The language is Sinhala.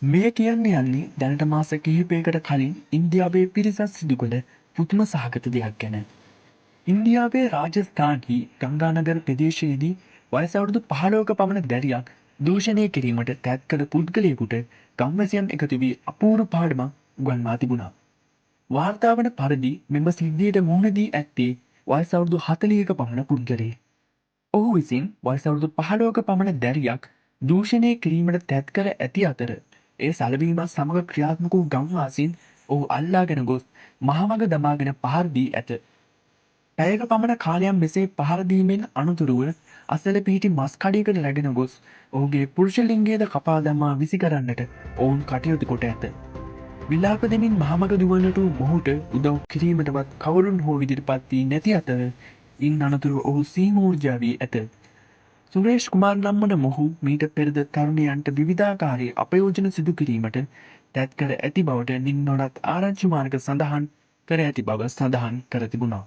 මේ කියන්න යන්නේ දැනට මාස කිහිපයකට කලින් ඉන්දියාවේ පිරිසක් සිදු කළ පුදුම සහගත දෙයක් ගැන. ඉන්දියාවේ රාජස්ථාන්හි ගංගානගර ප්‍රදේශයේදී වයස අවුරුදු 15ක පමණ දැරියක් දූෂණය කිරීමට තැත් කළ පුද්ගලයෙකුට ගම්වැසියන් එකතු වී අපූර්ව පාඩමක් උගන්වා තිබුණා. වාර්තා වන පරිදි මෙම සිද්ධියට මුහුණ දී ඇත්තේ වයස අවුරුදු 40ක පමණ පුද්ගලයෙක්. ඔහු විසින් වයස අවුරුදු 15ක පමණ දැරියක් දූෂණය කිරීමට තැත් කර ඇති අතර ඒ සැලවීමත් සමග ක්‍රියාත්මක වූ ගම්වාසීන් ඔහු අල්ලාගෙන ගොස් මහමග දමාගෙන පහර දී ඇත. පැයක පමණ කාලයක් මෙසේ පහර දීමෙන් අනතුරුව අසල පිහිටි මස් කඩයකට රැගෙන ගොස් ඔහුගේ පුරුෂ ලිංගයද කපා දමා විසි කරන්නට ඔවුන් කටයුතු කොට ඇත. විලාප දෙමින් මහමග දුවන්නට වූ මොහුට උදව් කිරීමටවත් කවුරුන් හෝ ඉදිරිපත් වී නැති අතර ඉන් අනතුරුව ඔහු සීමූර්ජා වී ඇත. සුරේෂ් කුමාර් නම් වන මොහු මීට පෙරද තරුණයන්ට විවිධාකාරයේ අපයෝජන සිදු කිරීමට තැත් කර ඇති බවට නිම්නොරත් ආරංචි මාර්ග සඳහන් කර ඇති බව සඳහන් කර තිබුණා.